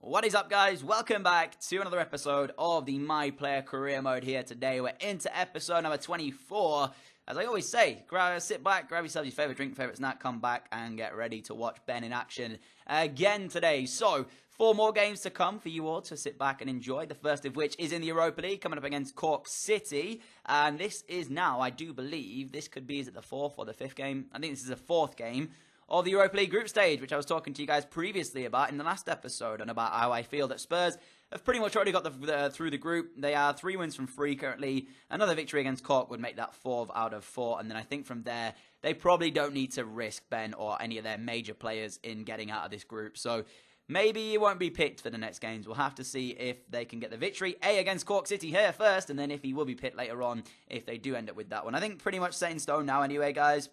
What is up, guys? Welcome back to another episode of the My Player Career Mode here today. We're into episode number 24. As I always say, sit back, grab yourself your favourite drink, favourite snack, come back and get ready to watch Ben in action again today. So, 4 more games to come for you all to sit back and enjoy. The first of which is in the Europa League, coming up against Cork City. And this is now, I do believe, this could be, is it the 4th or the 5th game? I think this is the 4th game of the Europa League group stage, which I was talking to you guys previously about in the last episode, and about how I feel that Spurs have pretty much already got through the group. They are 3 wins from 3 currently. Another victory against Cork would make that 4 out of 4, and then I think from there, they probably don't need to risk Ben or any of their major players in getting out of this group. So maybe he won't be picked for the next games. We'll have to see if they can get the victory, against Cork City here first, and then if he will be picked later on, if they do end up with that one. I think pretty much set in stone now anyway, guys.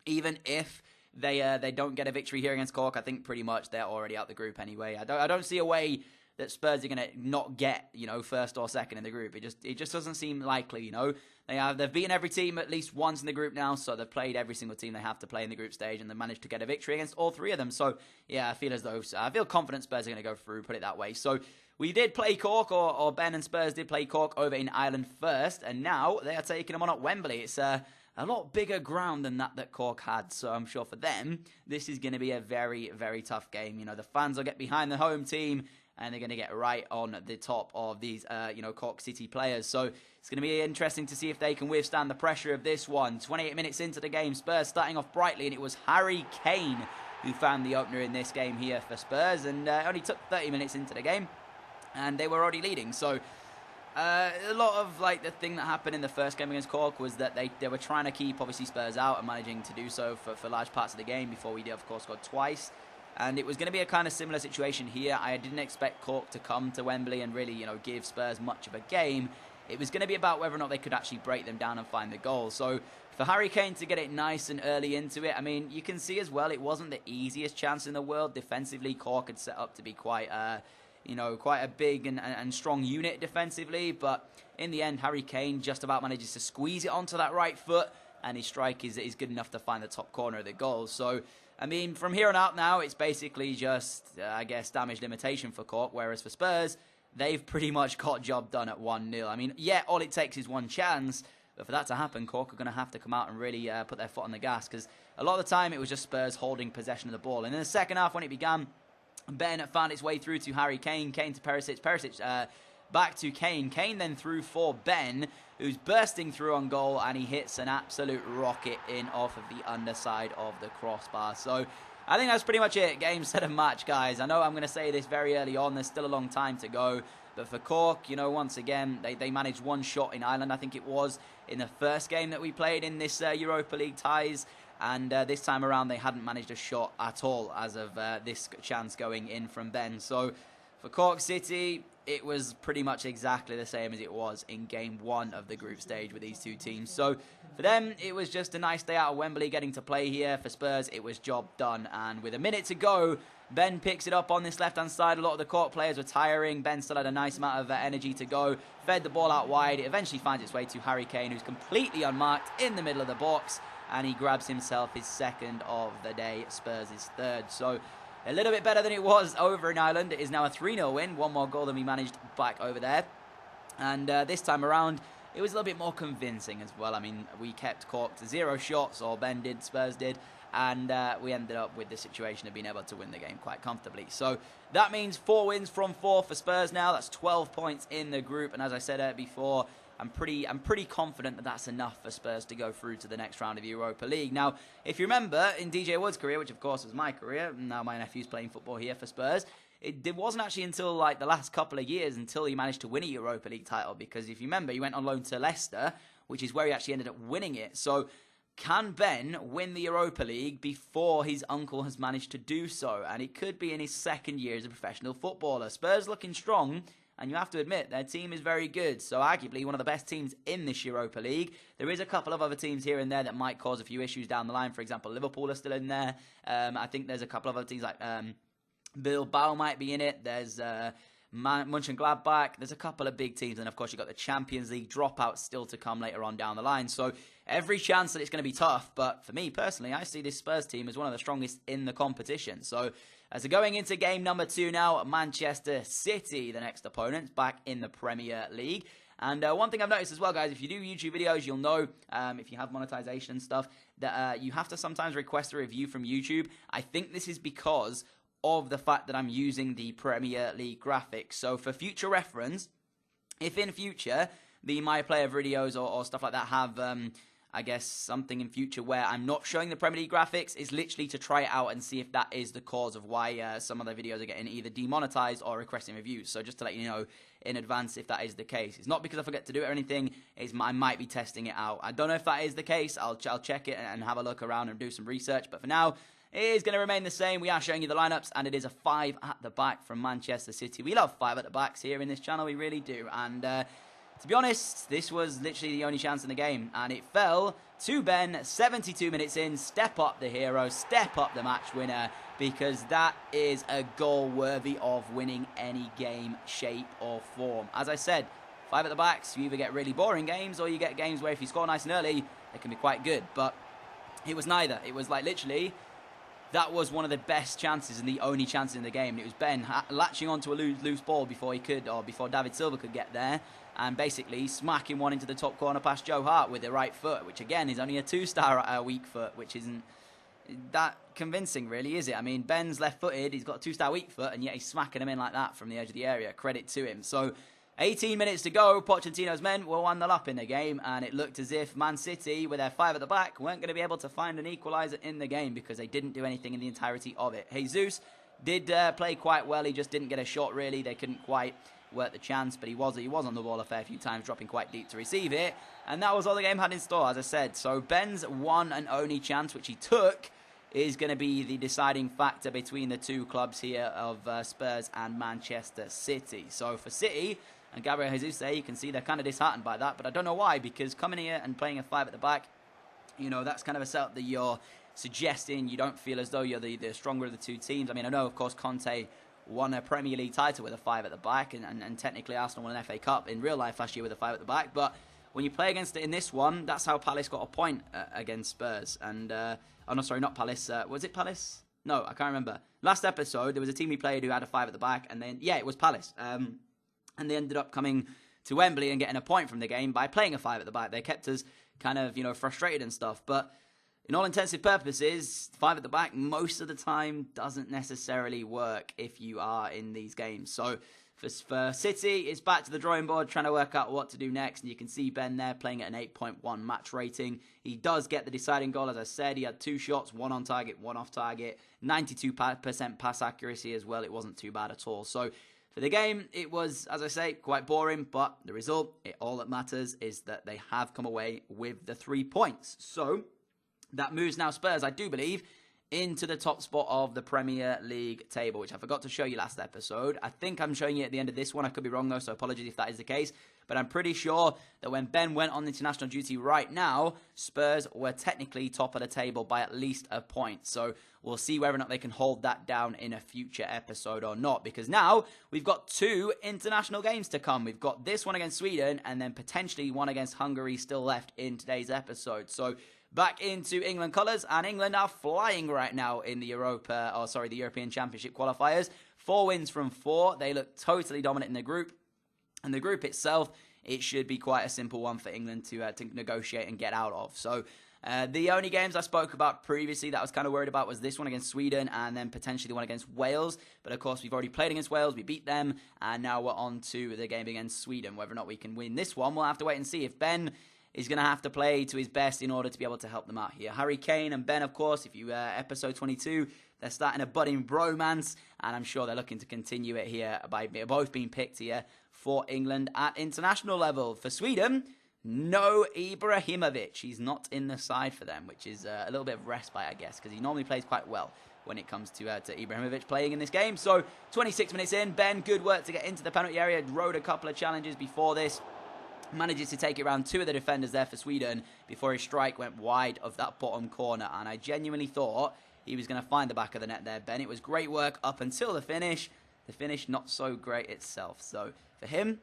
Even if they don't get a victory here against Cork, I think pretty much they're already out the group anyway. I don't see a way that Spurs are going to not get, first or second in the group. It just doesn't seem likely, They've beaten every team at least once in the group now, so they've played every single team they have to play in the group stage, and they've managed to get a victory against all 3 of them. So, yeah, I feel confident Spurs are going to go through, put it that way. So, we did play Cork, or Ben and Spurs did play Cork over in Ireland first, and now they are taking them on at Wembley. It's a lot bigger ground than that Cork had, so I'm sure for them, this is going to be a very, very tough game. The fans will get behind the home team, and they're going to get right on the top of these, Cork City players. So it's going to be interesting to see if they can withstand the pressure of this one. 28 minutes into the game, Spurs starting off brightly, and it was Harry Kane who found the opener in this game here for Spurs, and only took 30 minutes into the game, and they were already leading. So a lot of the thing that happened in the first game against Cork was that they were trying to keep obviously Spurs out and managing to do so for large parts of the game before we did, of course, scored twice. And it was going to be a kind of similar situation here. I didn't expect Cork to come to Wembley and really, give Spurs much of a game. It was going to be about whether or not they could actually break them down and find the goal. So for Harry Kane to get it nice and early into it, I mean, you can see as well, it wasn't the easiest chance in the world. Defensively, Cork had set up to be quite a big and strong unit defensively. But in the end, Harry Kane just about manages to squeeze it onto that right foot, and his strike is good enough to find the top corner of the goal. So, I mean, from here on out now, it's basically just, damage limitation for Cork, whereas for Spurs, they've pretty much got job done at 1-0. I mean, yeah, all it takes is one chance, but for that to happen, Cork are going to have to come out and really put their foot on the gas, because a lot of the time it was just Spurs holding possession of the ball. And in the second half, when it began, Ben found its way through to Harry Kane, Kane to Perisic, back to Kane. Kane then through for Ben, who's bursting through on goal, and he hits an absolute rocket in off of the underside of the crossbar. So I think that's pretty much it. Game, set, and match, guys. I know I'm going to say this very early on. There's still a long time to go. But for Cork, once again, they managed 1 shot in Ireland. I think it was in the first game that we played in this Europa League ties. And this time around, they hadn't managed a shot at all as of this chance going in from Ben. So for Cork City, it was pretty much exactly the same as it was in game 1 of the group stage with these 2 teams. So for them, it was just a nice day out of Wembley getting to play here. For Spurs, it was job done. And with a minute to go, Ben picks it up on this left-hand side. A lot of the Cork players were tiring. Ben still had a nice amount of energy to go. Fed the ball out wide. It eventually finds its way to Harry Kane, who's completely unmarked in the middle of the box. And he grabs himself his 2nd of the day. Spurs is 3rd. So a little bit better than it was over in Ireland. It is now a 3-0 win. 1 more goal than we managed back over there. And this time around, it was a little bit more convincing as well. I mean, we kept Cork to 0 shots, or Ben did, Spurs did. And we ended up with the situation of being able to win the game quite comfortably. So that means 4 wins from 4 for Spurs now. That's 12 points in the group. And as I said before, I'm pretty confident that that's enough for Spurs to go through to the next round of the Europa League. Now, if you remember, in DJ Wood's career, which of course was my career, now my nephew's playing football here for Spurs, it wasn't actually until the last couple of years until he managed to win a Europa League title, because if you remember, he went on loan to Leicester, which is where he actually ended up winning it. So can Ben win the Europa League before his uncle has managed to do so? And it could be in his 2nd year as a professional footballer. Spurs looking strong. And you have to admit, their team is very good. So arguably one of the best teams in this Europa League. There is a couple of other teams here and there that might cause a few issues down the line. For example, Liverpool are still in there. I think there's a couple of other teams like Bilbao might be in it. There's Mönchengladbach. There's a couple of big teams. And of course, you've got the Champions League dropouts still to come later on down the line. So every chance that it's going to be tough. But for me personally, I see this Spurs team as one of the strongest in the competition. So So going into game number 2 now, Manchester City, the next opponent, back in the Premier League. And one thing I've noticed as well, guys, if you do YouTube videos, you'll know, if you have monetization and stuff, that you have to sometimes request a review from YouTube. I think this is because of the fact that I'm using the Premier League graphics. So for future reference, if in future the My Player videos or stuff like that have, I guess, something in future where I'm not showing the Premier League graphics, it's literally to try it out and see if that is the cause of why some of the videos are getting either demonetized or requesting reviews. So just to let you know in advance if that is the case. It's not because I forget to do it or anything. I might be testing it out. I don't know if that is the case. I'll check it and have a look around and do some research. But for now, it is going to remain the same. We are showing you the lineups, and it is a 5 at the back from Manchester City. We love 5 at the backs here in this channel. We really do. And to be honest, this was literally the only chance in the game, and it fell to Ben 72 minutes in. Step up the hero, step up the match winner, because that is a goal worthy of winning any game, shape, or form. As I said, 5 at the backs, you either get really boring games, or you get games where if you score nice and early, they can be quite good, but it was neither. It was like literally, that was one of the best chances and the only chances in the game. It was Ben latching onto a loose ball before David Silva could get there, and basically smacking one into the top corner past Joe Hart with the right foot, which again is only a 2-star weak foot, which isn't that convincing really, is it? I mean, Ben's left-footed, he's got a 2-star weak foot, and yet he's smacking him in like that from the edge of the area. Credit to him. So 18 minutes to go, Pochettino's men were 1-0 up in the game, and it looked as if Man City, with their 5 at the back, weren't going to be able to find an equaliser in the game because they didn't do anything in the entirety of it. Jesus did play quite well, he just didn't get a shot really, they couldn't quite work the chance, but he was on the ball a fair few times, dropping quite deep to receive it, and that was all the game had in store, as I said. So Ben's one and only chance, which he took, is going to be the deciding factor between the two clubs here of Spurs and Manchester City. So for City and Gabriel Jesus there, you can see they're kind of disheartened by that, but I don't know why, because coming here and playing a 5 at the back, you know, that's kind of a setup that you're suggesting. You don't feel as though you're the stronger of the two teams. I mean, I know, of course, Conte won a Premier League title with a 5 at the back, and technically Arsenal won an FA Cup in real life last year with a 5 at the back, but when you play against it in this one, that's how Palace got a point against Spurs. And, oh no, sorry, not Palace. Was it Palace? No, I can't remember. Last episode, there was a team we played who had a 5 at the back, and then, yeah, it was Palace. And they ended up coming to Wembley and getting a point from the game by playing a 5 at the back. They kept us kind of, you know, frustrated and stuff, but in all intensive purposes, 5 at the back most of the time doesn't necessarily work if you are in these games. So for City, it's back to the drawing board, trying to work out what to do next. And you can see Ben there playing at an 8.1 match rating. He does get the deciding goal, as I said. He had 2 shots, 1 on target, 1 off target. 92% pass accuracy as well. It wasn't too bad at all. So for the game, it was, as I say, quite boring. But the result, all that matters is that they have come away with the 3 points. So that moves now Spurs, I do believe, into the top spot of the Premier League table, which I forgot to show you last episode. I think I'm showing you at the end of this one. I could be wrong, though, so apologies if that is the case. But I'm pretty sure that when Ben went on international duty right now, Spurs were technically top of the table by at least a point. So we'll see whether or not they can hold that down in a future episode or not. Because now we've got 2 international games to come. We've got this one against Sweden and then potentially one against Hungary still left in today's episode. So back into England colours, and England are flying right now in the European Championship qualifiers. 4 wins from 4. They look totally dominant in the group. And the group itself, it should be quite a simple one for England to negotiate and get out of. So the only games I spoke about previously that I was kind of worried about was this one against Sweden and then potentially the one against Wales. But of course, we've already played against Wales, we beat them, and now we're on to the game against Sweden. Whether or not we can win this one, we'll have to wait and see. If Ben is going to have to play to his best in order to be able to help them out here. Harry Kane and Ben, of course, if you episode 22, they're starting a budding bromance, and I'm sure they're looking to continue it here by both being picked here for England at international level. For Sweden, no Ibrahimovic. He's not in the side for them, which is a little bit of respite, I guess, because he normally plays quite well when it comes to Ibrahimovic playing in this game. So 26 minutes in, Ben, good work to get into the penalty area. Rode a couple of challenges before this. Manages to take it around 2 of the defenders there for Sweden before his strike went wide of that bottom corner. And I genuinely thought he was going to find the back of the net there, Ben. It was great work up until the finish. The finish not so great itself. So for him,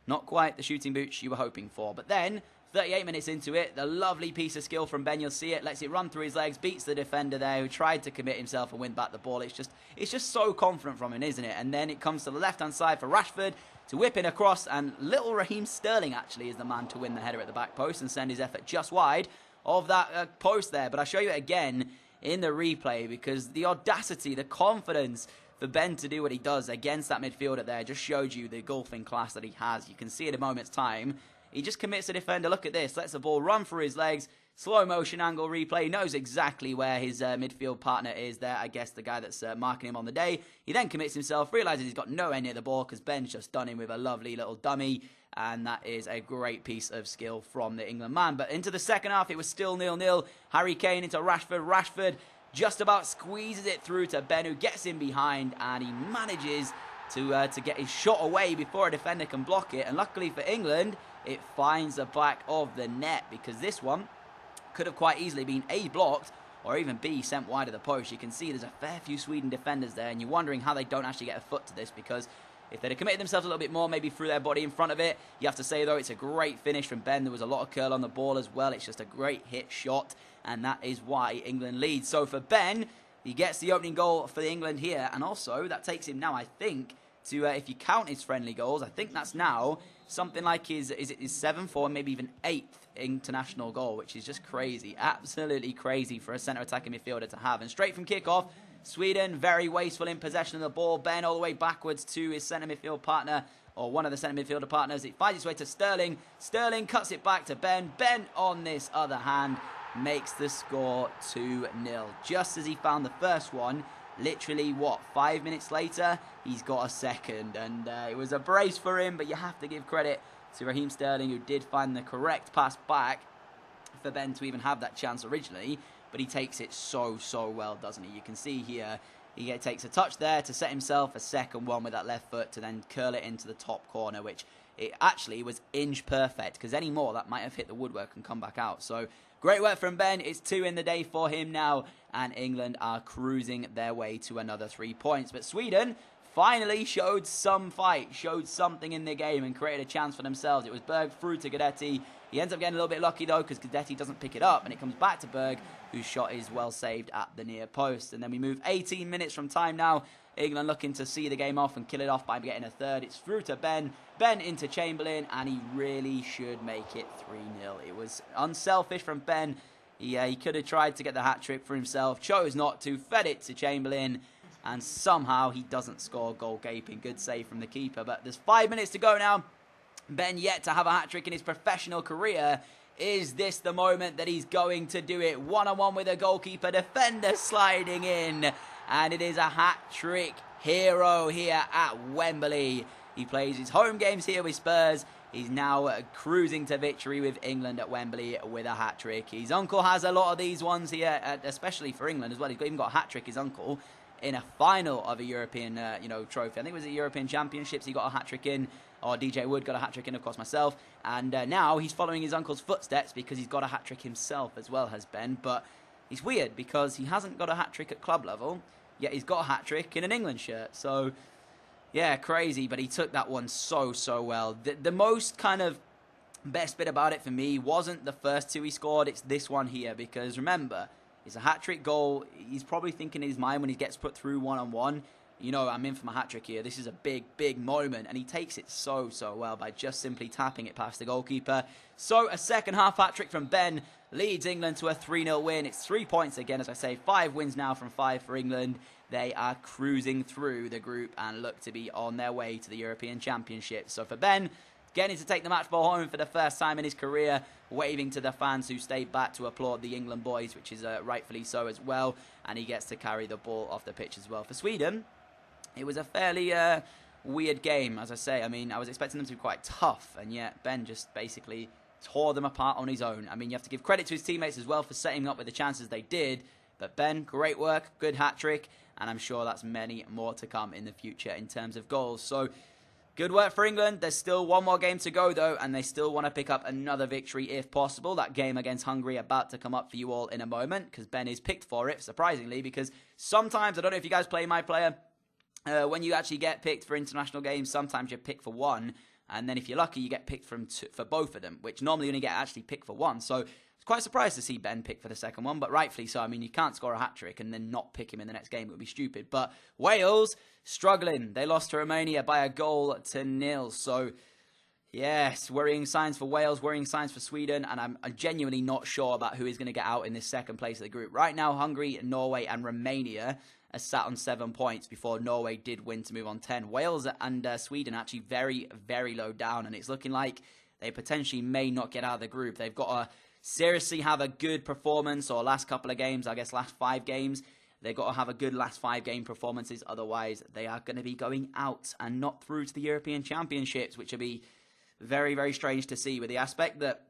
not quite the shooting boots you were hoping for. But then 38 minutes into it, the lovely piece of skill from Ben, you'll see it, lets it run through his legs, beats the defender there who tried to commit himself and win back the ball. It's just so confident from him, isn't it? And then it comes to the left-hand side for Rashford to whip in across, and little Raheem Sterling actually is the man to win the header at the back post and send his effort just wide of that post there. But I'll show you it again in the replay, because the audacity, the confidence for Ben to do what he does against that midfielder there just showed you the golfing class that he has. You can see in a moment's time, he just commits the defender. Look at this, lets the ball run through his legs, slow motion angle replay. He knows exactly where his midfield partner is there, I guess the guy that's marking him on the day. He then commits himself, realises he's got nowhere near the ball because Ben's just done him with a lovely little dummy, and that is a great piece of skill from the England man. But into the second half, it was still 0-0. Harry Kane into Rashford. Rashford just about squeezes it through to Ben, who gets in behind, and he manages to get his shot away before a defender can block it. And luckily for England, it finds the back of the net, because this one could have quite easily been A, blocked, or even B, sent wide of the post. You can see there's a fair few Sweden defenders there, and you're wondering how they don't actually get a foot to this, because if they'd have committed themselves a little bit more, maybe threw their body in front of it. You have to say, though, it's a great finish from Ben. There was a lot of curl on the ball as well. It's just a great hit shot, and that is why England leads. So for Ben, he gets the opening goal for England here, and also that takes him now, I think, to, if you count his friendly goals, I think that's now something like his 7th or maybe even 8th international goal, which is just crazy. Absolutely crazy for a centre attacking midfielder to have. And straight from kickoff, Sweden very wasteful in possession of the ball. Ben all the way backwards to his centre midfield partner, or one of the centre midfielder partners. It finds its way to Sterling. Sterling cuts it back to Ben. Ben, on this other hand, makes the score 2-0. Just as he found the first one, literally, 5 minutes later, he's got a second. And it was a brace for him, but you have to give credit to Raheem Sterling, who did find the correct pass back for Ben to even have that chance originally. But he takes it so well, doesn't he? You can see here, he takes a touch there to set himself a second one with that left foot to then curl it into the top corner, which it actually was inch perfect, because any more, that might have hit the woodwork and come back out. So great work from Ben. It's 2 in the day for him now, and England are cruising their way to another 3 points. But Sweden finally showed some fight, showed something in the game, and created a chance for themselves. It was Berg through to Guidetti. He ends up getting a little bit lucky, though, because Guidetti doesn't pick it up, and it comes back to Berg, whose shot is well saved at the near post. And then we move 18 minutes from time now. England looking to see the game off and kill it off by getting a third. It's through to Ben. Ben into Chamberlain, and he really should make it 3-0. It was unselfish from Ben. He could have tried to get the hat-trick for himself, chose not to, fed it to Chamberlain, and somehow he doesn't score goal gaping. Good save from the keeper, but there's 5 minutes to go now. Ben yet to have a hat-trick in his professional career. Is this the moment that he's going to do it? One-on-one with a goalkeeper, defender sliding in, and it is a hat-trick hero here at Wembley. He plays his home games here with Spurs. He's now cruising to victory with England at Wembley with a hat-trick. His uncle has a lot of these ones here, especially for England as well. He's even got a hat-trick, his uncle, in a final of a European trophy. I think it was the European Championships he got a hat-trick in, or DJ Wood got a hat-trick in, of course, myself. And now he's following his uncle's footsteps because he's got a hat-trick himself as well, has Ben. But it's weird because he hasn't got a hat-trick at club level, yet he's got a hat-trick in an England shirt. So, yeah, crazy, but he took that one so well. The most kind of best bit about it for me wasn't the first 2 he scored, it's this one here, because remember, it's a hat-trick goal. He's probably thinking in his mind when he gets put through one-on-one, you know, I'm in for my hat-trick here. This is a big moment. And he takes it so well by just simply tapping it past the goalkeeper. So a second half hat-trick from Ben leads England to a 3-0 win. It's 3 points again, as I say. 5 wins now from 5 for England. They are cruising through the group and look to be on their way to the European Championship. So for Ben, getting to take the match ball home for the first time in his career, waving to the fans who stayed back to applaud the England boys, which is rightfully so as well. And he gets to carry the ball off the pitch as well. For Sweden, it was a fairly weird game, as I say. I mean, I was expecting them to be quite tough, and yet Ben just basically tore them apart on his own. I mean, you have to give credit to his teammates as well for setting up with the chances they did. But Ben, great work, good hat-trick, and I'm sure that's many more to come in the future in terms of goals. So, good work for England. There's still one more game to go, though, and they still want to pick up another victory if possible. That game against Hungary about to come up for you all in a moment, because Ben is picked for it, surprisingly, because sometimes, I don't know if you guys play My Player, when you actually get picked for international games, sometimes you're picked for one, And then if you're lucky, you get picked for both of them, which normally you only get actually picked for one. So I was quite surprised to see Ben pick for the second one, but rightfully so. I mean, you can't score a hat-trick and then not pick him in the next game. It would be stupid. But Wales, struggling. They lost to Romania by 1-0. So, yes, worrying signs for Wales, worrying signs for Sweden, and I'm genuinely not sure about who is going to get out in this second place of the group. Right now, Hungary, Norway, and Romania are sat on 7 points before Norway did win to move on 10. Wales and Sweden actually very, very low down, and it's looking like they potentially may not get out of the group. They've got to seriously have a good performance, or last couple of games, I guess last 5 games. They've got to have a good last 5 game performances, otherwise they are going to be going out and not through to the European Championships, which will be very, very strange to see, with the aspect that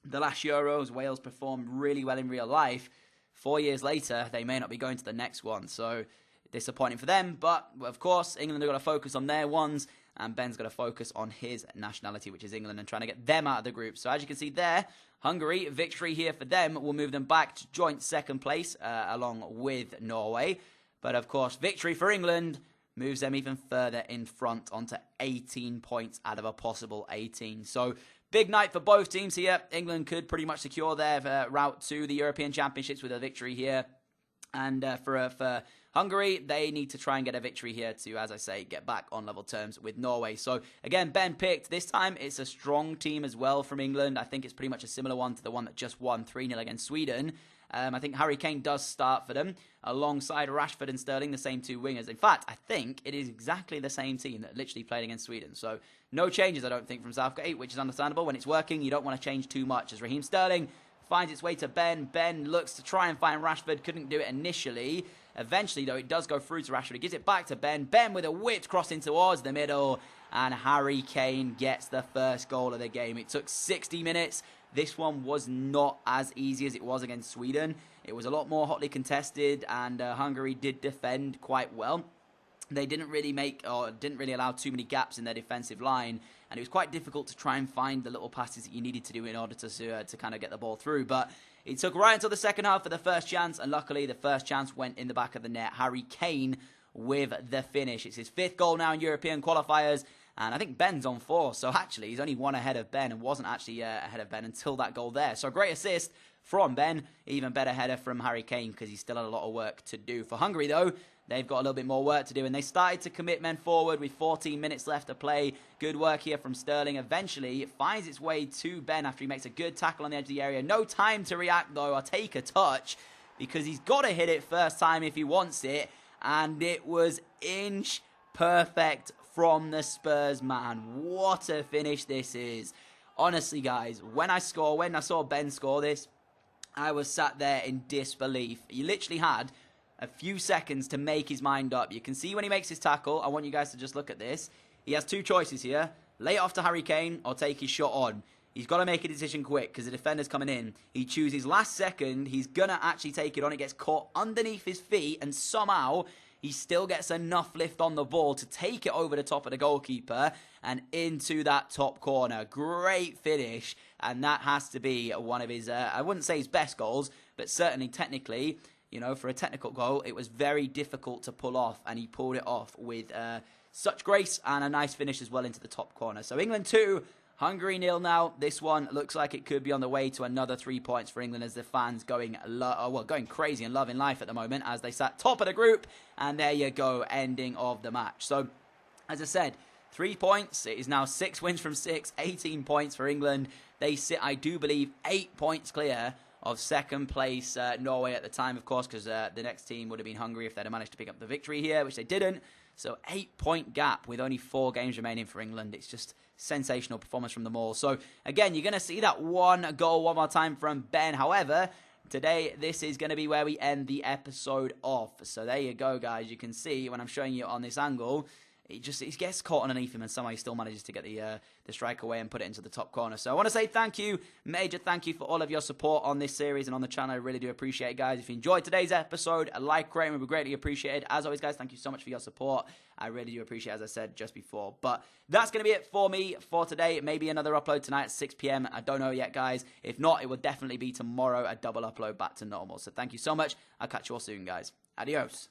the last Euros, Wales performed really well in real life. 4 years later, they may not be going to the next one. So, disappointing for them. But, of course, England are going to focus on their ones. And Ben's going to focus on his nationality, which is England, and trying to get them out of the group. So, as you can see there, Hungary, victory here for them will move them back to joint second place, along with Norway. But, of course, victory for England moves them even further in front onto 18 points out of a possible 18. So, big night for both teams here. England could pretty much secure their route to the European Championships with a victory here. And for Hungary, they need to try and get a victory here to, as I say, get back on level terms with Norway. So, again, Ben picked. This time, it's a strong team as well from England. I think it's pretty much a similar one to the one that just won 3-0 against Sweden. I think Harry Kane does start for them, alongside Rashford and Sterling, the same 2 wingers. In fact, I think it is exactly the same team that literally played against Sweden. So, no changes, I don't think, from Southgate, which is understandable. When it's working, you don't want to change too much. As Raheem Sterling finds its way to Ben. Ben looks to try and find Rashford. Couldn't do it initially. Eventually, though, it does go through to Rashford. He gives it back to Ben. Ben with a whipped cross in towards the middle. And Harry Kane gets the first goal of the game. It took 60 minutes. This one was not as easy as it was against Sweden. It was a lot more hotly contested, and Hungary did defend quite well. They didn't really allow too many gaps in their defensive line, and it was quite difficult to try and find the little passes that you needed to do in order to kind of get the ball through. But it took right until the second half for the first chance, and luckily the first chance went in the back of the net. Harry Kane with the finish. It's his 5th goal now in European qualifiers, and I think Ben's on 4. So actually, he's only 1 ahead of Ben, and wasn't actually ahead of Ben until that goal there. So great assist from Ben. Even better header from Harry Kane, because he's still had a lot of work to do. For Hungary, though, they've got a little bit more work to do, and they started to commit men forward with 14 minutes left to play. Good work here from Sterling. Eventually, it finds its way to Ben after he makes a good tackle on the edge of the area. No time to react, though, or take a touch, because he's got to hit it first time if he wants it. And it was inch perfect from the Spurs man. What a finish this is. Honestly, guys, when I saw Ben score this, I was sat there in disbelief. He literally had a few seconds to make his mind up. You can see when he makes his tackle. I want you guys to just look at this. He has 2 choices here. Lay it off to Harry Kane or take his shot on. He's got to make a decision quick because the defender's coming in. He chooses last second. He's going to actually take it on. It gets caught underneath his feet, and somehow he still gets enough lift on the ball to take it over the top of the goalkeeper and into that top corner. Great finish, and that has to be one of his, I wouldn't say his best goals, but certainly technically, you know, for a technical goal, it was very difficult to pull off, and he pulled it off with such grace and a nice finish as well into the top corner. So England 2, Hungary 0 now. This one looks like it could be on the way to another 3 points for England, as the fans going crazy and loving life at the moment as they sat top of the group. And there you go, ending of the match. So, as I said, 3 points. It is now 6 wins from 6, 18 points for England. They sit, I do believe, 8 points clear of second place Norway at the time, of course, because the next team would have been Hungary if they'd have managed to pick up the victory here, which they didn't. So 8-point gap with only 4 games remaining for England. It's just sensational performance from them all. So again, you're going to see that 1 goal one more time from Ben. However, today this is going to be where we end the episode off. So there you go, guys. You can see when I'm showing you on this angle, he gets caught underneath him, and somehow he still manages to get the strike away and put it into the top corner. So I want to say thank you, major thank you for all of your support on this series and on the channel. I really do appreciate it, guys. If you enjoyed today's episode, a like rating would be greatly appreciated. As always, guys, thank you so much for your support. I really do appreciate it, as I said just before. But that's going to be it for me for today. Maybe another upload tonight at 6 p.m. I don't know yet, guys. If not, it will definitely be tomorrow, a double upload back to normal. So thank you so much. I'll catch you all soon, guys. Adios.